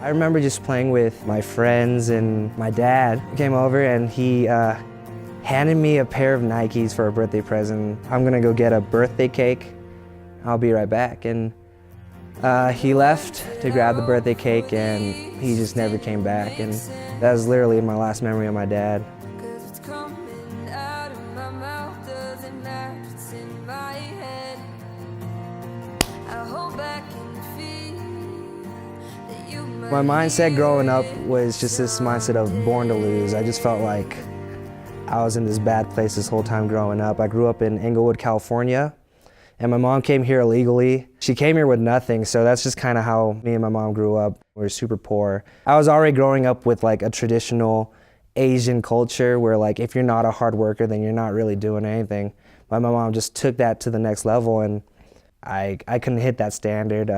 I remember just playing with my friends, and my dad came over and he handed me a pair of Nikes for a birthday present. I'm gonna go get a birthday cake. I'll be right back. And he left to grab the birthday cake and he just never came back. And that was literally my last memory of my dad. My mindset growing up was just this mindset of born to lose. I just felt like I was in this bad place this whole time growing up. I grew up in Inglewood, California, and my mom came here illegally. She came here with nothing, so that's just kind of how me and my mom grew up. We were super poor. I was already growing up with like a traditional Asian culture where like if you're not a hard worker, then you're not really doing anything. But my mom just took that to the next level, and I couldn't hit that standard.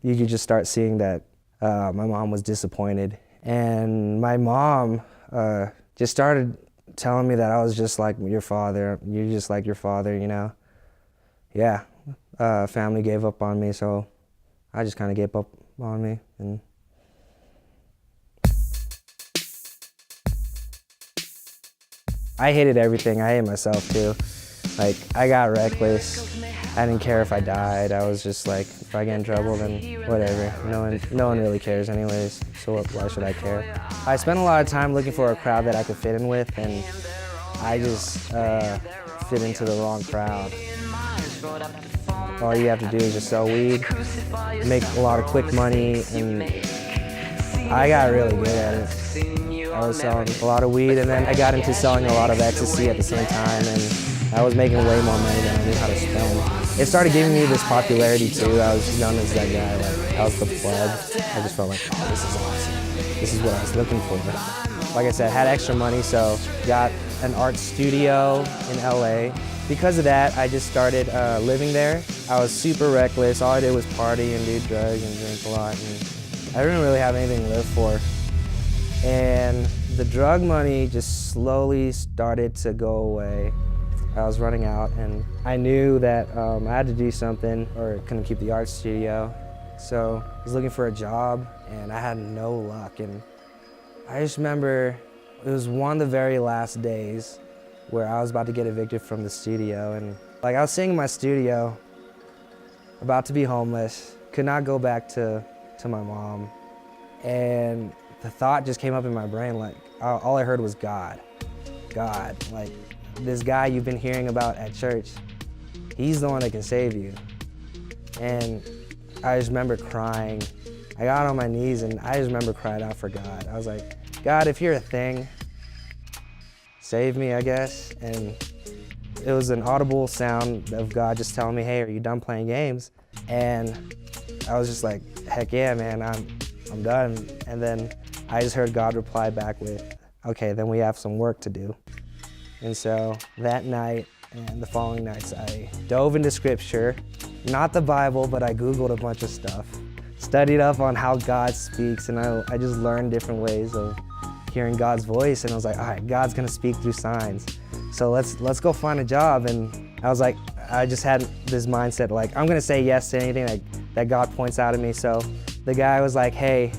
You could just start seeing that my mom was disappointed. And my mom just started telling me that I was just like your father. You're just like your father, you know? Yeah, family gave up on me, so I just kind of gave up on me. And I hated everything. I hated myself too. Like, I got reckless. I didn't care if I died. I was just like, if I get in trouble, then whatever. No one really cares anyways, so why should I care? I spent a lot of time looking for a crowd that I could fit in with, and I just fit into the wrong crowd. All you have to do is just sell weed, make a lot of quick money, and I got really good at it. I was selling a lot of weed, and then I got into selling a lot of ecstasy at the same time, and I was making way more money than I knew how to spend. It started giving me this popularity too. I was known as that guy, like I was the plug. I just felt like, oh, this is awesome. This is what I was looking for. Like I said, I had extra money, so got an art studio in LA. Because of that, I just started living there. I was super reckless. All I did was party and do drugs and drink a lot. And I didn't really have anything to live for. And the drug money just slowly started to go away. I was running out, and I knew that I had to do something or couldn't keep the art studio. So I was looking for a job, and I had no luck. And I just remember it was one of the very last days where I was about to get evicted from the studio. And like, I was sitting in my studio, about to be homeless, could not go back to my mom. And the thought just came up in my brain, like, all I heard was God. God, like, this guy you've been hearing about at church, he's the one that can save you. And I just remember crying. I got on my knees and I just remember crying out for God. I was like, God, if you're a thing, save me, I guess. And it was an audible sound of God just telling me, hey, are you done playing games? And I was just like, heck yeah, man, I'm done. And then I just heard God reply back with, okay, then we have some work to do. And so that night and the following nights, I dove into scripture, not the Bible, but I Googled a bunch of stuff, studied up on how God speaks, and I just learned different ways of hearing God's voice. And I was like, all right, God's gonna speak through signs. So let's go find a job. And I was like, I just had this mindset, like, I'm gonna say yes to anything that God points out at me. So the guy was like, hey,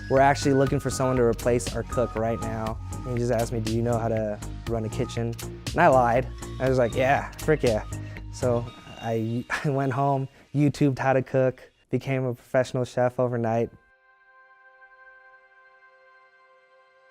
we're actually looking for someone to replace our cook right now. And he just asked me, do you know how to run a kitchen? And I lied. I was like, yeah, frick yeah. So I went home, YouTubed how to cook, became a professional chef overnight.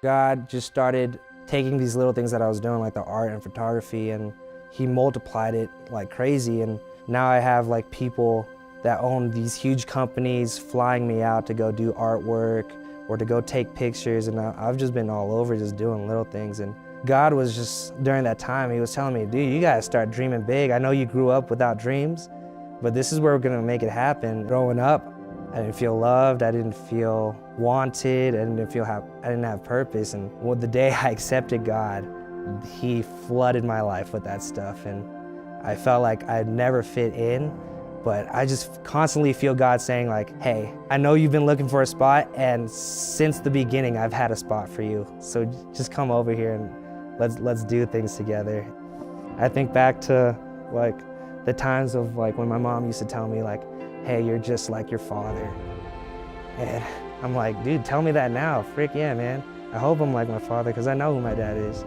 God just started taking these little things that I was doing, like the art and photography, and he multiplied it like crazy. And now I have like people that own these huge companies flying me out to go do artwork or to go take pictures, and I've just been all over just doing little things. And God was just, during that time, he was telling me, dude, you gotta start dreaming big. I know you grew up without dreams, but this is where we're gonna make it happen. Growing up, I didn't feel loved, I didn't feel wanted, I didn't have purpose. And the day I accepted God, he flooded my life with that stuff. And I felt like I'd never fit in, but I just constantly feel God saying like, hey, I know you've been looking for a spot, and since the beginning, I've had a spot for you. So just come over here and let's do things together. I think back to like the times of like when my mom used to tell me like, hey, you're just like your father. And I'm like, dude, tell me that now. Frick yeah, man. I hope I'm like my father because I know who my dad is.